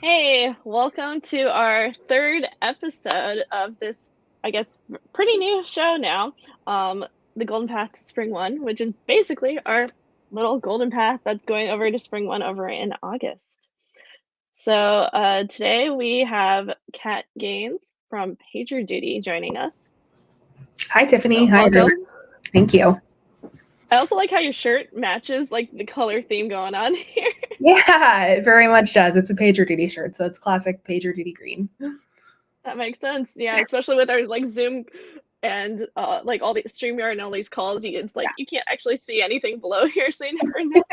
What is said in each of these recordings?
Hey, welcome to our third episode of this, I guess, pretty new show now, the Golden Path to Spring One, which is basically our little golden path that's going over to Spring One over in August. So today we have Kat Gaines from PagerDuty joining us. Hi, Tiffany. So Hi, everyone. welcome. Thank you. I also like how your shirt matches like the color theme going on here. Yeah, it very much does. It's a PagerDuty shirt, so it's classic PagerDuty green. That makes sense. Yeah, especially with our like Zoom and like all the StreamYard and all these calls, it's like you can't actually see anything below here, so you never know.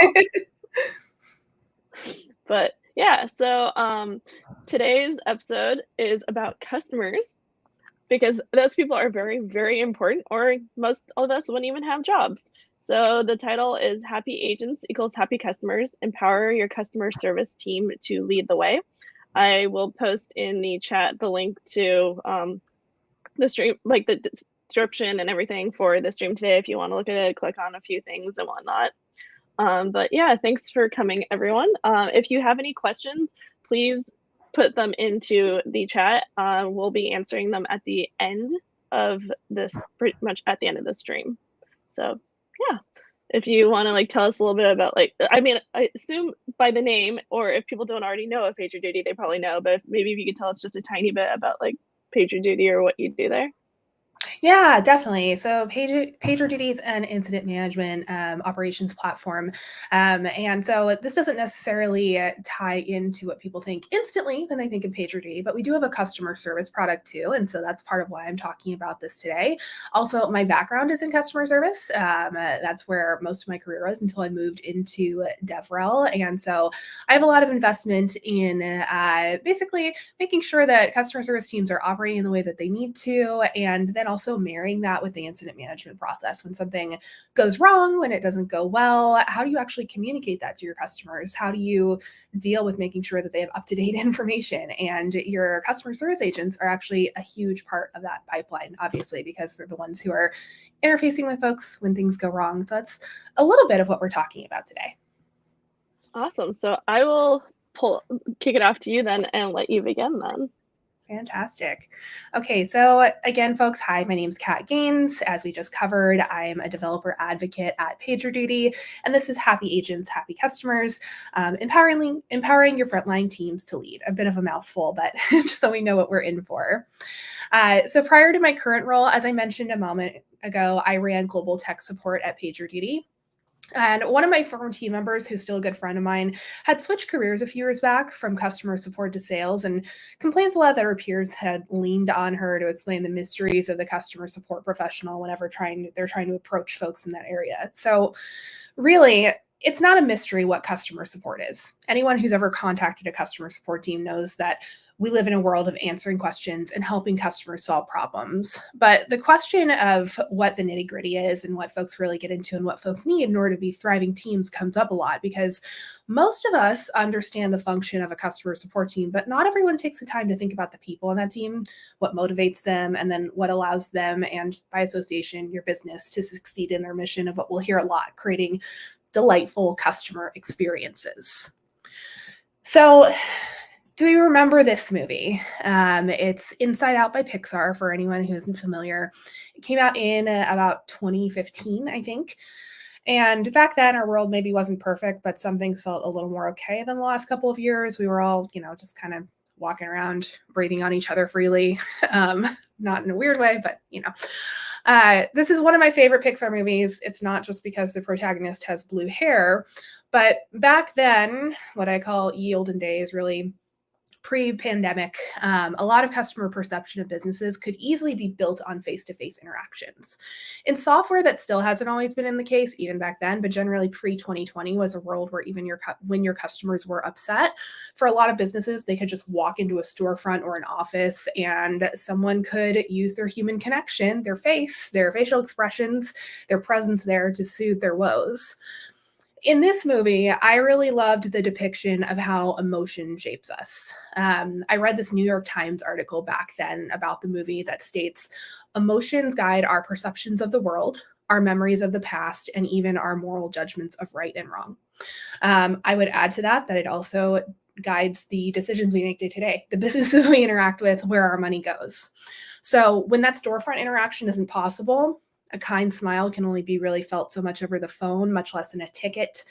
But yeah, so today's episode is about customers because those people are very, very important, or most of us wouldn't even have jobs. So the title is Happy Agents Equals Happy Customers. Empower your customer service team to lead the way. I will post in the chat the link to the stream, like the description and everything for the stream today. If you want to look at it, click on a few things and whatnot. But yeah, thanks for coming, everyone. If you have any questions, please put them into the chat. We'll be answering them at the end of this, pretty much at the end of the stream. So yeah, if you want to like tell us a little bit about like, I mean, I assume by the name, or if people don't already know of PagerDuty, they probably know, but maybe if you could tell us just a tiny bit about like PagerDuty or what you do there. Yeah, definitely. So PagerDuty is an incident management operations platform. And so this doesn't necessarily tie into what people think instantly when they think of PagerDuty, but we do have a customer service product too. And so that's part of why I'm talking about this today. Also, my background is in customer service. That's where most of my career was until I moved into DevRel. And so I have a lot of investment in basically making sure that customer service teams are operating in the way that they need to, and then also marrying that with the incident management process. When something goes wrong, when it doesn't go well, how do you actually communicate that to your customers? How do you deal with making sure that they have up-to-date information? And your customer service agents are actually a huge part of that pipeline, obviously, because they're the ones who are interfacing with folks when things go wrong. So that's a little bit of what we're talking about today. Awesome. So I will kick it off to you then and let you begin then. Fantastic. Okay, so again, folks, hi, my name is Kat Gaines. As we just covered, I'm a developer advocate at PagerDuty, and this is Happy Agents, Happy Customers, empowering your frontline teams to lead. A bit of a mouthful, but just so we know what we're in for. So prior to my current role, as I mentioned a moment ago, I ran global tech support at PagerDuty. And one of my former team members, who's still a good friend of mine, had switched careers a few years back from customer support to sales, and complains a lot that her peers had leaned on her to explain the mysteries of the customer support professional whenever they're trying to approach folks in that area. So really, it's not a mystery what customer support is. Anyone who's ever contacted a customer support team knows that we live in a world of answering questions and helping customers solve problems. But the question of what the nitty-gritty is and what folks really get into and what folks need in order to be thriving teams comes up a lot, because most of us understand the function of a customer support team, but not everyone takes the time to think about the people on that team, what motivates them, and then what allows them, and by association, your business, to succeed in their mission of what we'll hear a lot, creating delightful customer experiences. So, do we remember this movie? It's Inside Out by Pixar, for anyone who isn't familiar. It came out in about 2015, I think. And back then, our world maybe wasn't perfect, but some things felt a little more okay than the last couple of years. We were all, just kind of walking around, breathing on each other freely. Not in a weird way, but, this is one of my favorite Pixar movies. It's not just because the protagonist has blue hair, but back then, what I call ye olden days, really pre-pandemic, a lot of customer perception of businesses could easily be built on face-to-face interactions. In software, that still hasn't always been in the case, even back then, but generally pre-2020 was a world where even when your customers were upset, for a lot of businesses, they could just walk into a storefront or an office and someone could use their human connection, their face, their facial expressions, their presence there to soothe their woes. In this movie, I really loved the depiction of how emotion shapes us. I read this New York Times article back then about the movie that states, emotions guide our perceptions of the world, our memories of the past, and even our moral judgments of right and wrong. I would add to that it also guides the decisions we make day to day, the businesses we interact with, where our money goes. So when that storefront interaction isn't possible, a kind smile can only be really felt so much over the phone, much less in a ticket.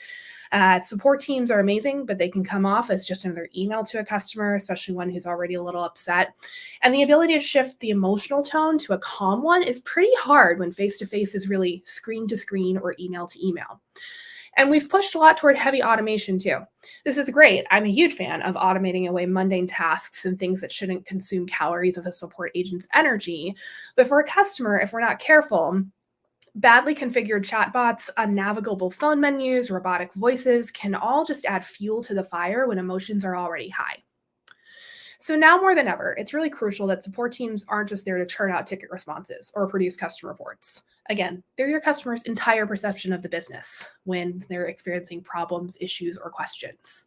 Support teams are amazing, but they can come off as just another email to a customer, especially one who's already a little upset. And the ability to shift the emotional tone to a calm one is pretty hard when face-to-face is really screen to screen or email to email. And we've pushed a lot toward heavy automation too. This is great. I'm a huge fan of automating away mundane tasks and things that shouldn't consume calories of a support agent's energy. But for a customer, if we're not careful, badly configured chatbots, unnavigable phone menus, robotic voices can all just add fuel to the fire when emotions are already high. So now more than ever, it's really crucial that support teams aren't just there to churn out ticket responses or produce customer reports. Again, they're your customer's entire perception of the business when they're experiencing problems, issues, or questions.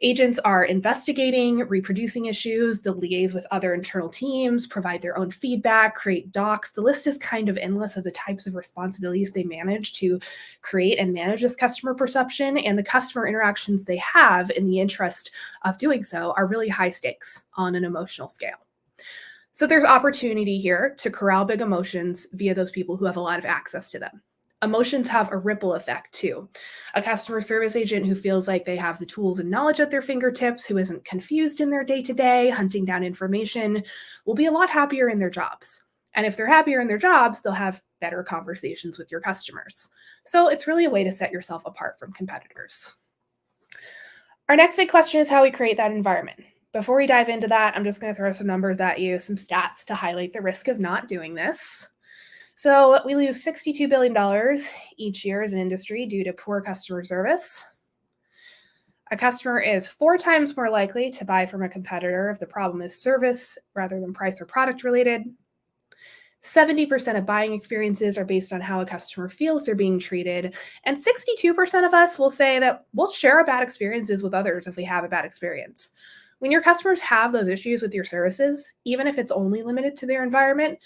Agents are investigating, reproducing issues, they'll liaise with other internal teams, provide their own feedback, create docs. The list is kind of endless of the types of responsibilities they manage to create and manage this customer perception, and the customer interactions they have in the interest of doing so are really high stakes on an emotional scale. So there's opportunity here to corral big emotions via those people who have a lot of access to them. Emotions have a ripple effect too. A customer service agent who feels like they have the tools and knowledge at their fingertips, who isn't confused in their day-to-day, hunting down information, will be a lot happier in their jobs. And if they're happier in their jobs, they'll have better conversations with your customers. So it's really a way to set yourself apart from competitors. Our next big question is how we create that environment. Before we dive into that, I'm just going to throw some numbers at you, some stats to highlight the risk of not doing this. So we lose $62 billion each year as an industry due to poor customer service. A customer is 4 times more likely to buy from a competitor if the problem is service rather than price or product related. 70% of buying experiences are based on how a customer feels they're being treated. And 62% of us will say that we'll share our bad experiences with others if we have a bad experience. When your customers have those issues with your services, even if it's only limited to their environment,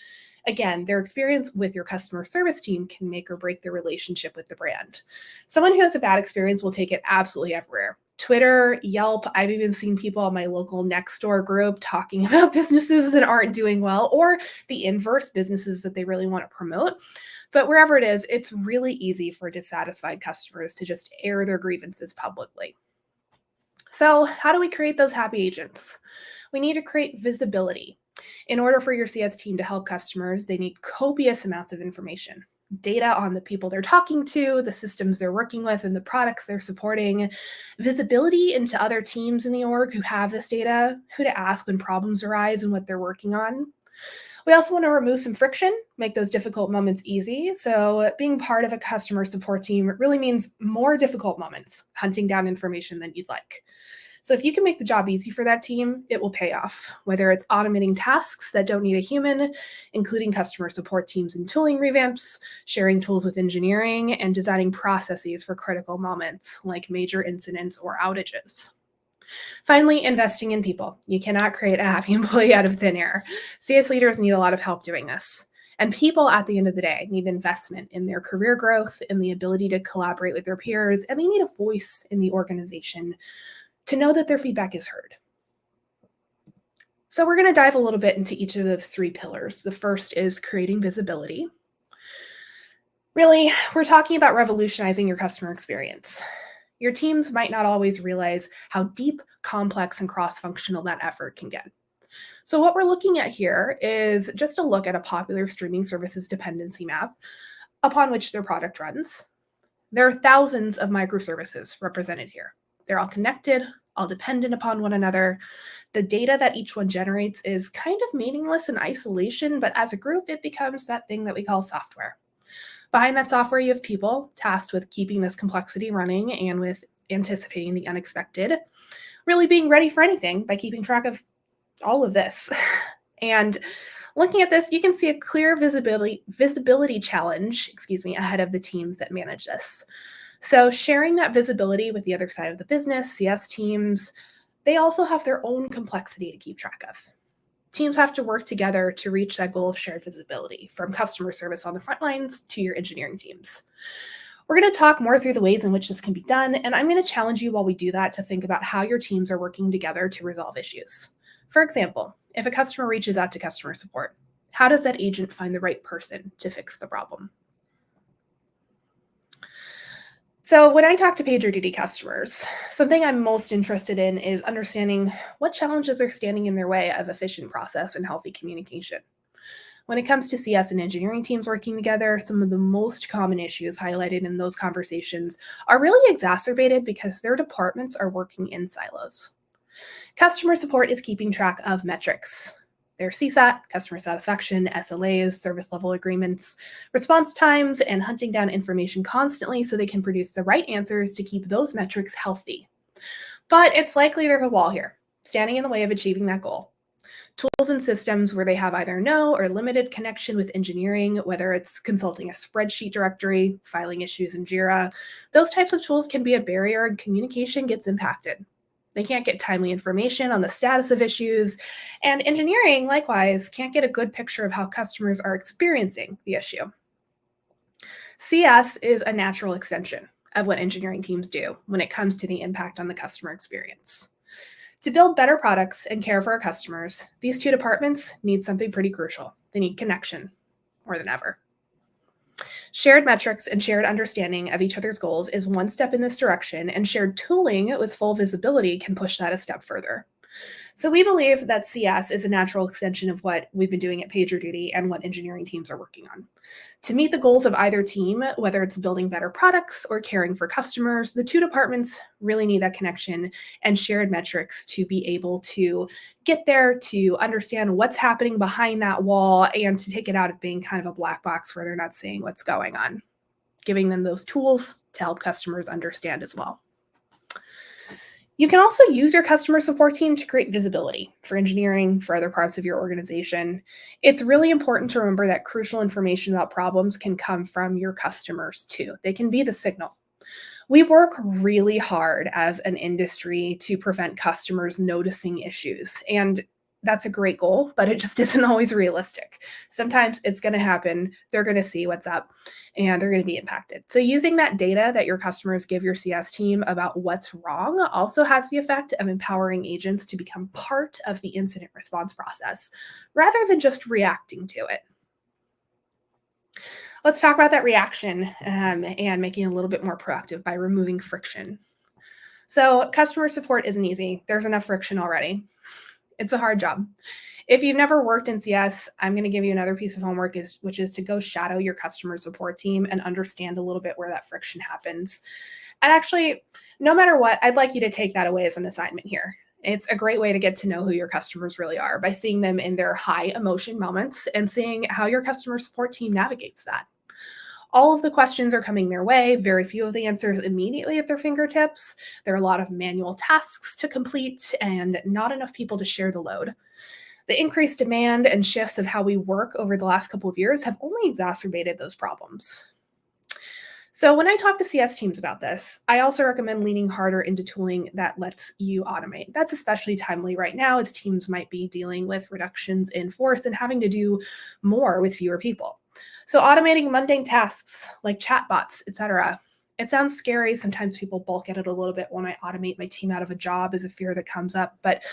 again, their experience with your customer service team can make or break their relationship with the brand. Someone who has a bad experience will take it absolutely everywhere. Twitter, Yelp, I've even seen people in my local Nextdoor group talking about businesses that aren't doing well, or the inverse, businesses that they really want to promote. But wherever it is, it's really easy for dissatisfied customers to just air their grievances publicly. So how do we create those happy agents? We need to create visibility. In order for your CS team to help customers, they need copious amounts of information. Data on the people they're talking to, the systems they're working with, and the products they're supporting. Visibility into other teams in the org who have this data, who to ask when problems arise and what they're working on. We also want to remove some friction, make those difficult moments easy. So being part of a customer support team really means more difficult moments, hunting down information than you'd like. So if you can make the job easy for that team, it will pay off, whether it's automating tasks that don't need a human, including customer support teams and tooling revamps, sharing tools with engineering, and designing processes for critical moments like major incidents or outages. Finally, investing in people. You cannot create a happy employee out of thin air. CS leaders need a lot of help doing this. And people, at the end of the day, need investment in their career growth, in the ability to collaborate with their peers, and they need a voice in the organization to know that their feedback is heard. So we're going to dive a little bit into each of those 3 pillars. The first is creating visibility. Really, we're talking about revolutionizing your customer experience. Your teams might not always realize how deep, complex, and cross-functional that effort can get. So what we're looking at here is just a look at a popular streaming services dependency map upon which their product runs. There are thousands of microservices represented here. They're all connected, all dependent upon one another. The data that each one generates is kind of meaningless in isolation, but as a group, it becomes that thing that we call software. Behind that software, you have people tasked with keeping this complexity running and with anticipating the unexpected, really being ready for anything by keeping track of all of this. And looking at this, you can see a clear visibility challenge, ahead of the teams that manage this. So sharing that visibility with the other side of the business, CS teams, they also have their own complexity to keep track of. Teams have to work together to reach that goal of shared visibility, from customer service on the front lines to your engineering teams. We're going to talk more through the ways in which this can be done, and I'm going to challenge you while we do that to think about how your teams are working together to resolve issues. For example, if a customer reaches out to customer support, how does that agent find the right person to fix the problem? So when I talk to PagerDuty customers, something I'm most interested in is understanding what challenges are standing in their way of efficient process and healthy communication. When it comes to CS and engineering teams working together, some of the most common issues highlighted in those conversations are really exacerbated because their departments are working in silos. Customer support is keeping track of metrics. Their CSAT, customer satisfaction, SLAs, service level agreements, response times, and hunting down information constantly so they can produce the right answers to keep those metrics healthy. But it's likely there's a wall here, standing in the way of achieving that goal. Tools and systems where they have either no or limited connection with engineering, whether it's consulting a spreadsheet directory, filing issues in Jira, those types of tools can be a barrier and communication gets impacted. They can't get timely information on the status of issues, and engineering, likewise, can't get a good picture of how customers are experiencing the issue. CS is a natural extension of what engineering teams do when it comes to the impact on the customer experience. To build better products and care for our customers, these two departments need something pretty crucial. They need connection more than ever. Shared metrics and shared understanding of each other's goals is one step in this direction, and shared tooling with full visibility can push that a step further. So we believe that CS is a natural extension of what we've been doing at PagerDuty and what engineering teams are working on. To meet the goals of either team, whether it's building better products or caring for customers, the two departments really need that connection and shared metrics to be able to get there, to understand what's happening behind that wall, and to take it out of being kind of a black box where they're not seeing what's going on, giving them those tools to help customers understand as well. You can also use your customer support team to create visibility for engineering, for other parts of your organization. It's really important to remember that crucial information about problems can come from your customers too. They can be the signal. We work really hard as an industry to prevent customers noticing issues, and that's a great goal, but it just isn't always realistic. Sometimes it's going to happen, they're going to see what's up, and they're going to be impacted. So using that data that your customers give your CS team about what's wrong also has the effect of empowering agents to become part of the incident response process, rather than just reacting to it. Let's talk about that reaction and making it a little bit more proactive by removing friction. So customer support isn't easy. There's enough friction already. It's a hard job. If you've never worked in CS, I'm going to give you another piece of homework, which is to go shadow your customer support team and understand a little bit where that friction happens. And actually, no matter what, I'd like you to take that away as an assignment here. It's a great way to get to know who your customers really are by seeing them in their high emotion moments and seeing how your customer support team navigates that. All of the questions are coming their way, very few of the answers immediately at their fingertips. There are a lot of manual tasks to complete and not enough people to share the load. The increased demand and shifts of how we work over the last couple of years have only exacerbated those problems. So when I talk to CS teams about this, I also recommend leaning harder into tooling that lets you automate. That's especially timely right now as teams might be dealing with reductions in force and having to do more with fewer people. So automating mundane tasks like chatbots, etc. It sounds scary. Sometimes people balk at it a little bit when I automate my team out of a job as a fear that comes up. But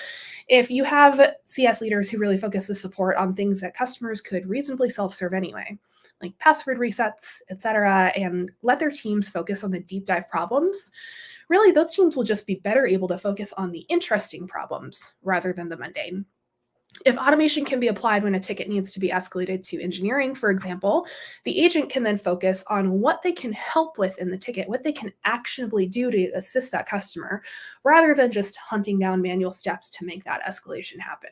if you have CS leaders who really focus the support on things that customers could reasonably self-serve anyway, like password resets, etc., and let their teams focus on the deep dive problems, really those teams will just be better able to focus on the interesting problems rather than the mundane. If automation can be applied when a ticket needs to be escalated to engineering, for example, the agent can then focus on what they can help with in the ticket, what they can actionably do to assist that customer, rather than just hunting down manual steps to make that escalation happen.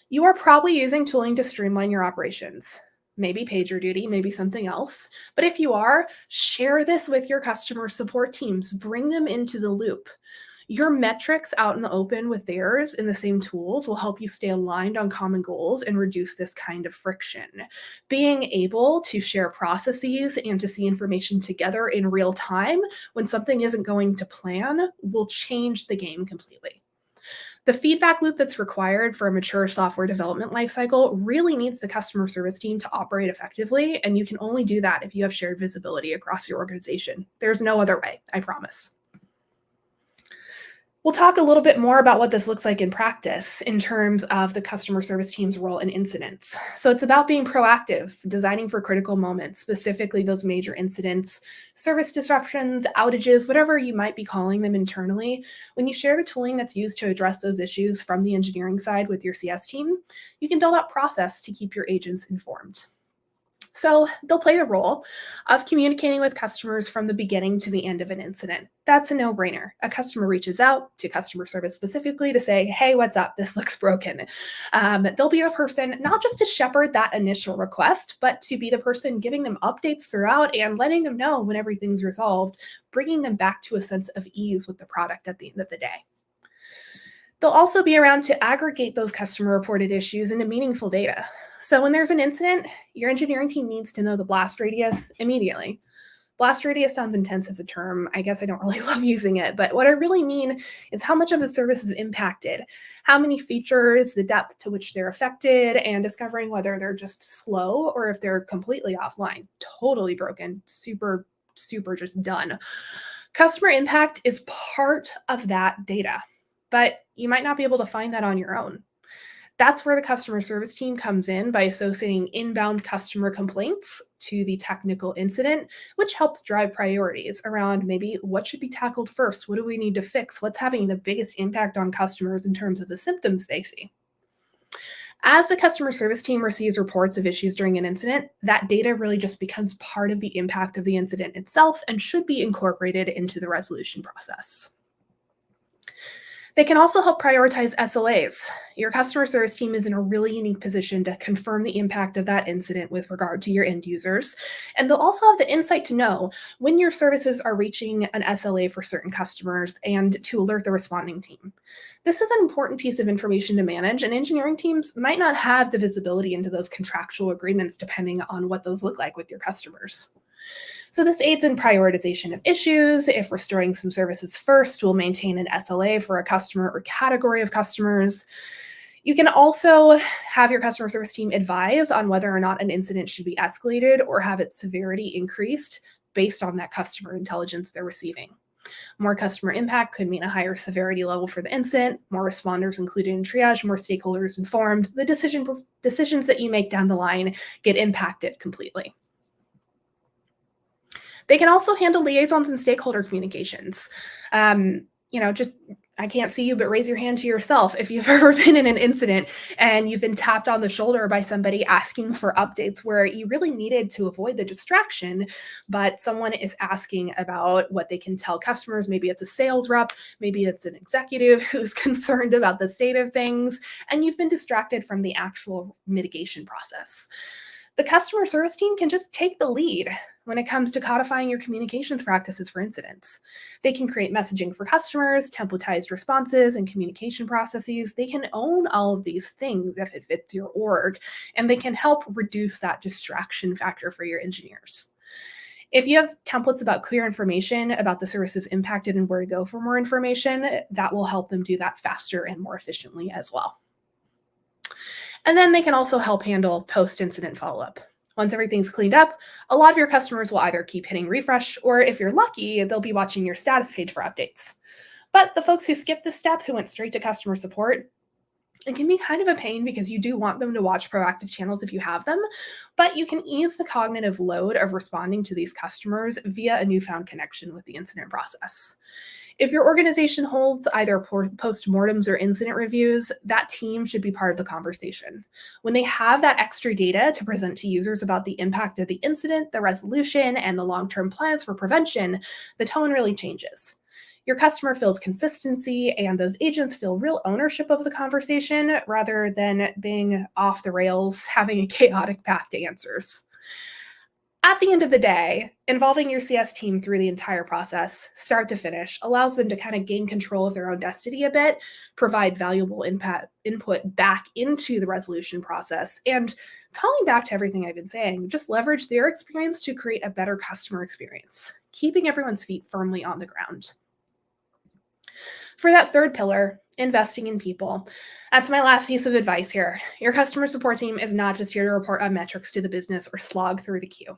You are probably using tooling to streamline your operations. Maybe PagerDuty, maybe something else. But if you are, share this with your customer support teams. Bring them into the loop. Your metrics out in the open with theirs in the same tools will help you stay aligned on common goals and reduce this kind of friction. Being able to share processes and to see information together in real time when something isn't going to plan will change the game completely. The feedback loop that's required for a mature software development lifecycle really needs the customer service team to operate effectively, and you can only do that if you have shared visibility across your organization. There's no other way, I promise. We'll talk a little bit more about what this looks like in practice in terms of the customer service team's role in incidents. So it's about being proactive, designing for critical moments, specifically those major incidents, service disruptions, outages, whatever you might be calling them internally. When you share the tooling that's used to address those issues from the engineering side with your CS team, you can build out process to keep your agents informed. So they'll play the role of communicating with customers from the beginning to the end of an incident. That's a no-brainer. A customer reaches out to customer service specifically to say, hey, what's up? This looks broken. They'll be the person not just to shepherd that initial request, but to be the person giving them updates throughout and letting them know when everything's resolved, bringing them back to a sense of ease with the product at the end of the day. They'll also be around to aggregate those customer reported issues into meaningful data. So when there's an incident, your engineering team needs to know the blast radius immediately. Blast radius sounds intense as a term. I guess I don't really love using it, but what I really mean is how much of the service is impacted, how many features, the depth to which they're affected, and discovering whether they're just slow or if they're completely offline, totally broken, super just done. Customer impact is part of that data, but you might not be able to find that on your own. That's where the customer service team comes in by associating inbound customer complaints to the technical incident, which helps drive priorities around maybe what should be tackled first, what do we need to fix, what's having the biggest impact on customers in terms of the symptoms they see. As the customer service team receives reports of issues during an incident, that data really just becomes part of the impact of the incident itself and should be incorporated into the resolution process. They can also help prioritize SLAs. Your customer service team is in a really unique position to confirm the impact of that incident with regard to your end users. And they'll also have the insight to know when your services are reaching an SLA for certain customers and to alert the responding team. This is an important piece of information to manage, and engineering teams might not have the visibility into those contractual agreements depending on what those look like with your customers. So this aids in prioritization of issues. If restoring some services first, we'll maintain an SLA for a customer or category of customers. You can also have your customer service team advise on whether or not an incident should be escalated or have its severity increased based on that customer intelligence they're receiving. More customer impact could mean a higher severity level for the incident, more responders included in triage, more stakeholders informed. The decisions that you make down the line get impacted completely. They can also handle liaisons and stakeholder communications. I can't see you, but raise your hand to yourself if you've ever been in an incident and you've been tapped on the shoulder by somebody asking for updates where you really needed to avoid the distraction, but someone is asking about what they can tell customers. Maybe it's a sales rep, maybe it's an executive who's concerned about the state of things, and you've been distracted from the actual mitigation process. The customer service team can just take the lead when it comes to codifying your communications practices for incidents. They can create messaging for customers, templatized responses, and communication processes. They can own all of these things if it fits your org, and they can help reduce that distraction factor for your engineers. If you have templates about clear information about the services impacted and where to go for more information, that will help them do that faster and more efficiently as well. And then they can also help handle post-incident follow-up. Once everything's cleaned up, a lot of your customers will either keep hitting refresh, or if you're lucky, they'll be watching your status page for updates. But the folks who skipped this step, who went straight to customer support, it can be kind of a pain because you do want them to watch proactive channels if you have them, but you can ease the cognitive load of responding to these customers via a newfound connection with the incident process. If your organization holds either post-mortems or incident reviews, that team should be part of the conversation. When they have that extra data to present to users about the impact of the incident, the resolution, and the long-term plans for prevention, the tone really changes. Your customer feels consistency, and those agents feel real ownership of the conversation rather than being off the rails, having a chaotic path to answers. At the end of the day, involving your CS team through the entire process, start to finish, allows them to kind of gain control of their own destiny a bit, provide valuable input back into the resolution process, and calling back to everything I've been saying, just leverage their experience to create a better customer experience, keeping everyone's feet firmly on the ground. For that third pillar, investing in people. That's my last piece of advice here. Your customer support team is not just here to report on metrics to the business or slog through the queue.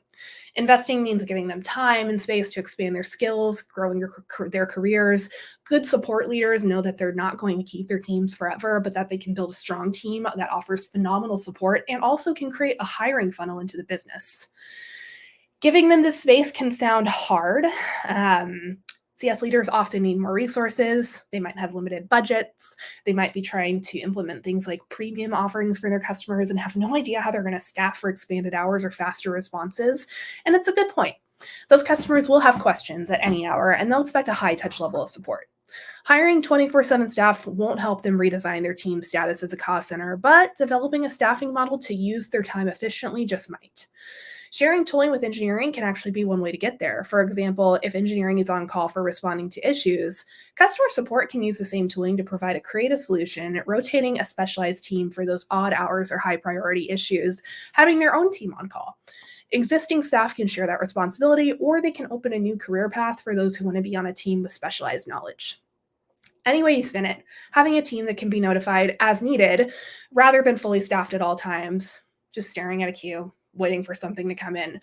Investing means giving them time and space to expand their skills, growing their careers. Good support leaders know that they're not going to keep their teams forever, but that they can build a strong team that offers phenomenal support and also can create a hiring funnel into the business. Giving them this space can sound hard. CS leaders often need more resources. They might have limited budgets. They might be trying to implement things like premium offerings for their customers and have no idea how they're going to staff for expanded hours or faster responses. And it's a good point. Those customers will have questions at any hour, and they'll expect a high touch level of support. Hiring 24/7 staff won't help them redesign their team status as a cost center, but developing a staffing model to use their time efficiently just might. Sharing tooling with engineering can actually be one way to get there. For example, if engineering is on call for responding to issues, customer support can use the same tooling to provide a creative solution, rotating a specialized team for those odd hours or high priority issues, having their own team on call. Existing staff can share that responsibility, or they can open a new career path for those who want to be on a team with specialized knowledge. Any way you spin it, having a team that can be notified as needed rather than fully staffed at all times, just staring at a queue, waiting for something to come in,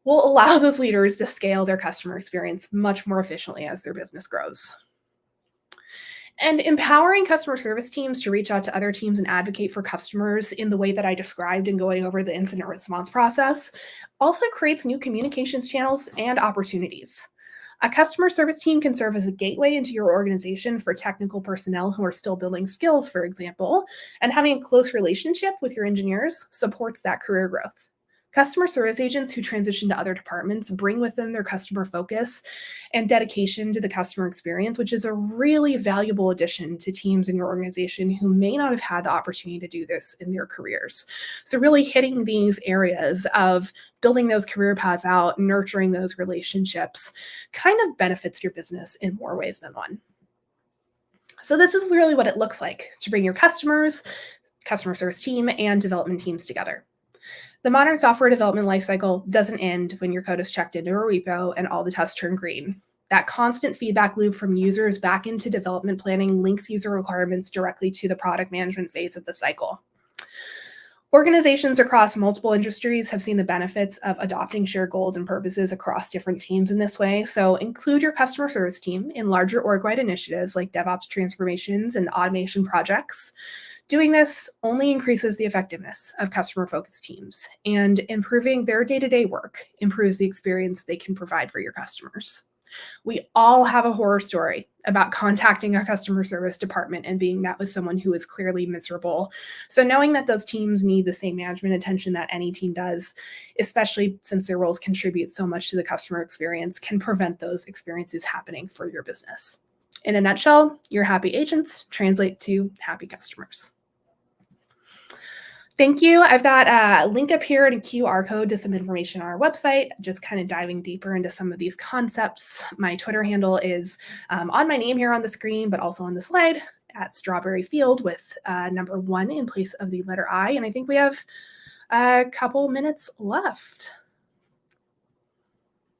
will allow those leaders to scale their customer experience much more efficiently as their business grows. And empowering customer service teams to reach out to other teams and advocate for customers in the way that I described in going over the incident response process also creates new communications channels and opportunities. A customer service team can serve as a gateway into your organization for technical personnel who are still building skills, for example, and having a close relationship with your engineers supports that career growth. Customer service agents who transition to other departments bring with them their customer focus and dedication to the customer experience, which is a really valuable addition to teams in your organization who may not have had the opportunity to do this in their careers. So really hitting these areas of building those career paths out, nurturing those relationships kind of benefits your business in more ways than one. So this is really what it looks like to bring your customers, customer service team, and development teams together. The modern software development lifecycle doesn't end when your code is checked into a repo and all the tests turn green. That constant feedback loop from users back into development planning links user requirements directly to the product management phase of the cycle. Organizations across multiple industries have seen the benefits of adopting shared goals and purposes across different teams in this way. So include your customer service team in larger org-wide initiatives like DevOps transformations and automation projects. Doing this only increases the effectiveness of customer-focused teams, and improving their day-to-day work improves the experience they can provide for your customers. We all have a horror story about contacting our customer service department and being met with someone who is clearly miserable. So knowing that those teams need the same management attention that any team does, especially since their roles contribute so much to the customer experience, can prevent those experiences happening for your business. In a nutshell, your happy agents translate to happy customers. Thank you. I've got a link up here and a QR code to some information on our website, just kind of diving deeper into some of these concepts. My Twitter handle is on my name here on the screen, but also on the slide at Strawberry Field with number 1 in place of the letter I. And I think we have a couple minutes left.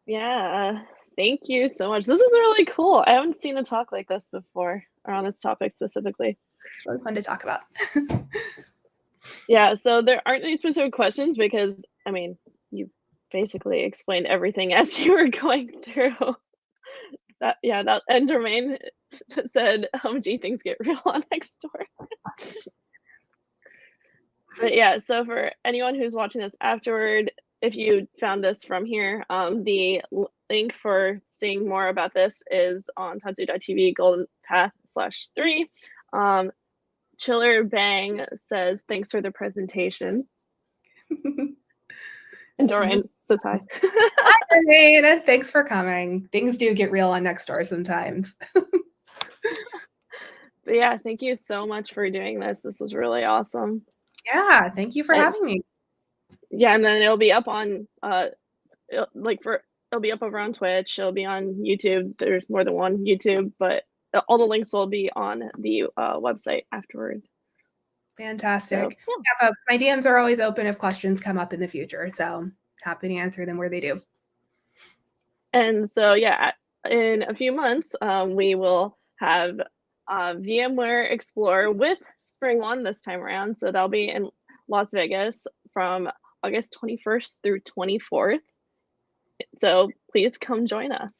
Yeah, thank you so much. This is really cool. I haven't seen a talk like this before, or on this topic specifically. It's really fun to talk about. Yeah, so there aren't any specific questions because, I mean, you basically explained everything as you were going through. That end domain said, gee, things get real on Nextdoor. But yeah, so for anyone who's watching this afterward, if you found this from here, the link for seeing more about this is on tatsu.tv golden path /3. Chiller Bang says, thanks for the presentation. And Dorian says hi. Hi, Dorian. Thanks for coming. Things do get real on Nextdoor sometimes. But yeah, thank you so much for doing this. This was really awesome. Yeah, thank you for having me. Yeah, and then it'll be up on it'll be up over on Twitch. It'll be on YouTube. There's more than one YouTube, but all the links will be on the website afterward. Fantastic. So, yeah, folks, my DMs are always open if questions come up in the future. So happy to answer them where they do. And so, yeah, in a few months, we will have VMware Explore with Spring One this time around. So that'll be in Las Vegas from August 21st through 24th. So please come join us.